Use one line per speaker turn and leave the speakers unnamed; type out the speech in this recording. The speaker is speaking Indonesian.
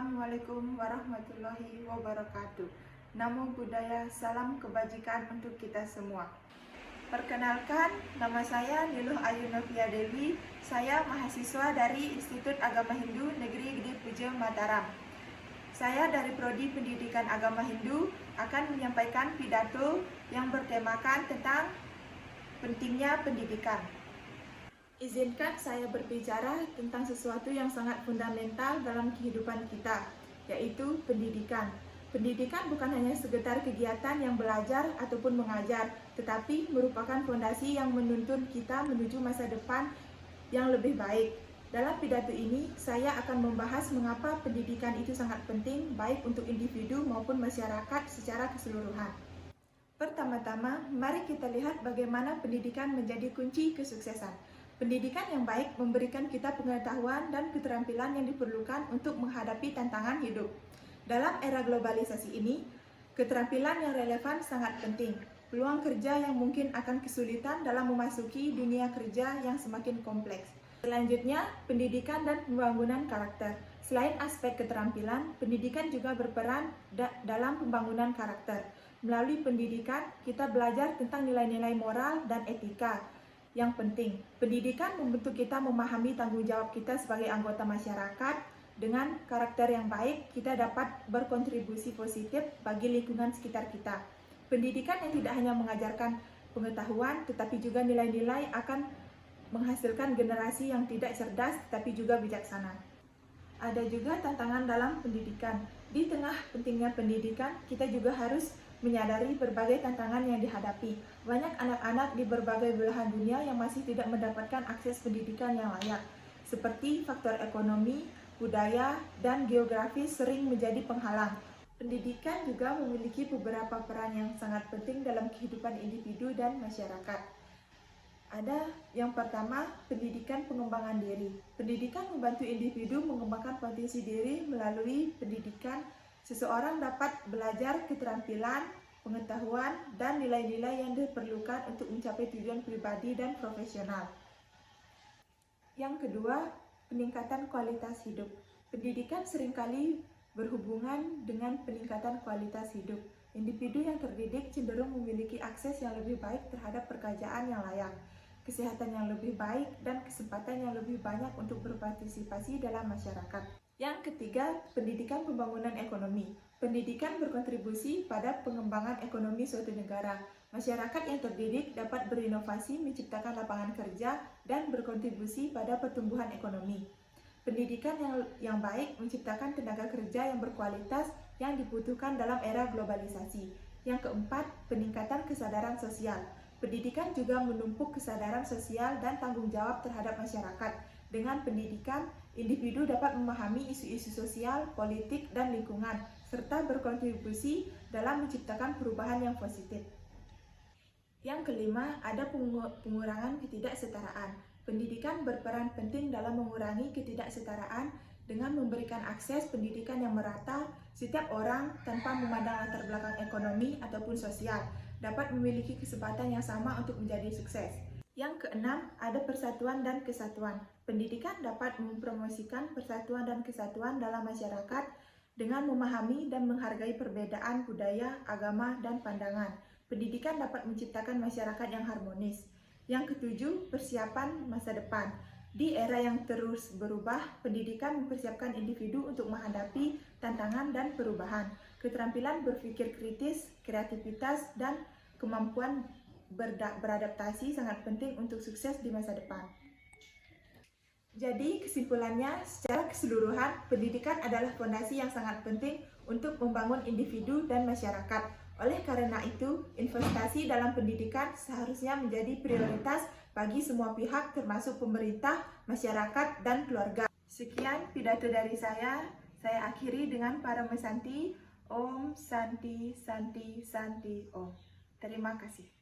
Assalamualaikum warahmatullahi wabarakatuh. Namo Buddhaya, salam kebajikan untuk kita semua. Perkenalkan, nama saya Niluh Ayu Novia Dewi. Saya mahasiswa dari Institut Agama Hindu Negeri Gede Puja, Mataram. Saya dari Prodi Pendidikan Agama Hindu akan menyampaikan pidato yang bertemakan tentang pentingnya pendidikan. Izinkan saya berbicara tentang sesuatu yang sangat fundamental dalam kehidupan kita, yaitu pendidikan. Pendidikan bukan hanya sekedar kegiatan yang belajar ataupun mengajar, tetapi merupakan fondasi yang menuntun kita menuju masa depan yang lebih baik. Dalam pidato ini, saya akan membahas mengapa pendidikan itu sangat penting, baik untuk individu maupun masyarakat secara keseluruhan. Pertama-tama, mari kita lihat bagaimana pendidikan menjadi kunci kesuksesan. Pendidikan yang baik memberikan kita pengetahuan dan keterampilan yang diperlukan untuk menghadapi tantangan hidup. Dalam era globalisasi ini, keterampilan yang relevan sangat penting. Peluang kerja yang mungkin akan kesulitan dalam memasuki dunia kerja yang semakin kompleks. Selanjutnya, pendidikan dan pembangunan karakter. Selain aspek keterampilan, pendidikan juga berperan dalam pembangunan karakter. Melalui pendidikan, kita belajar tentang nilai-nilai moral dan etika. Yang penting, pendidikan membentuk kita memahami tanggung jawab kita sebagai anggota masyarakat. Dengan karakter yang baik, kita dapat berkontribusi positif bagi lingkungan sekitar kita. Pendidikan yang tidak hanya mengajarkan pengetahuan, tetapi juga nilai-nilai akan menghasilkan generasi yang tidak cerdas, tetapi juga bijaksana. Ada juga tantangan dalam pendidikan. Di tengah pentingnya pendidikan, kita juga harus menyadari berbagai tantangan yang dihadapi. Banyak anak-anak di berbagai belahan dunia yang masih tidak mendapatkan akses pendidikan yang layak, seperti faktor ekonomi, budaya, dan geografis sering menjadi penghalang. Pendidikan juga memiliki beberapa peran yang sangat penting dalam kehidupan individu dan masyarakat. Ada yang pertama, pendidikan pengembangan diri. Pendidikan membantu individu mengembangkan potensi diri. Melalui pendidikan, seseorang dapat belajar keterampilan, pengetahuan, dan nilai-nilai yang diperlukan untuk mencapai tujuan pribadi dan profesional. Yang kedua, peningkatan kualitas hidup. Pendidikan seringkali berhubungan dengan peningkatan kualitas hidup. Individu yang terdidik cenderung memiliki akses yang lebih baik terhadap pekerjaan yang layak, kesehatan yang lebih baik, dan kesempatan yang lebih banyak untuk berpartisipasi dalam masyarakat. Yang ketiga, pendidikan pembangunan ekonomi. Pendidikan berkontribusi pada pengembangan ekonomi suatu negara. Masyarakat yang terdidik dapat berinovasi, menciptakan lapangan kerja, dan berkontribusi pada pertumbuhan ekonomi. Pendidikan yang baik menciptakan tenaga kerja yang berkualitas yang dibutuhkan dalam era globalisasi. Yang keempat, peningkatan kesadaran sosial. Pendidikan juga menumpuk kesadaran sosial dan tanggung jawab terhadap masyarakat. Dengan pendidikan, individu dapat memahami isu-isu sosial, politik, dan lingkungan, serta berkontribusi dalam menciptakan perubahan yang positif. Yang kelima, ada pengurangan ketidaksetaraan. Pendidikan berperan penting dalam mengurangi ketidaksetaraan dengan memberikan akses pendidikan yang merata. Setiap orang, tanpa memandang latar belakang ekonomi ataupun sosial, dapat memiliki kesempatan yang sama untuk menjadi sukses. Yang keenam, ada persatuan dan kesatuan. Pendidikan dapat mempromosikan persatuan dan kesatuan dalam masyarakat dengan memahami dan menghargai perbedaan budaya, agama, dan pandangan. Pendidikan dapat menciptakan masyarakat yang harmonis. Yang ketujuh, persiapan masa depan. Di era yang terus berubah, pendidikan mempersiapkan individu untuk menghadapi tantangan dan perubahan. Keterampilan berpikir kritis, kreativitas, dan kemampuan beradaptasi sangat penting untuk sukses di masa depan. Jadi kesimpulannya, secara keseluruhan, pendidikan adalah fondasi yang sangat penting untuk membangun individu dan masyarakat. Oleh karena itu, investasi dalam pendidikan seharusnya menjadi prioritas bagi semua pihak termasuk pemerintah, masyarakat, dan keluarga. Sekian pidato dari saya akhiri dengan Paramesanti. Om Santi Santi Santi Om. Terima kasih.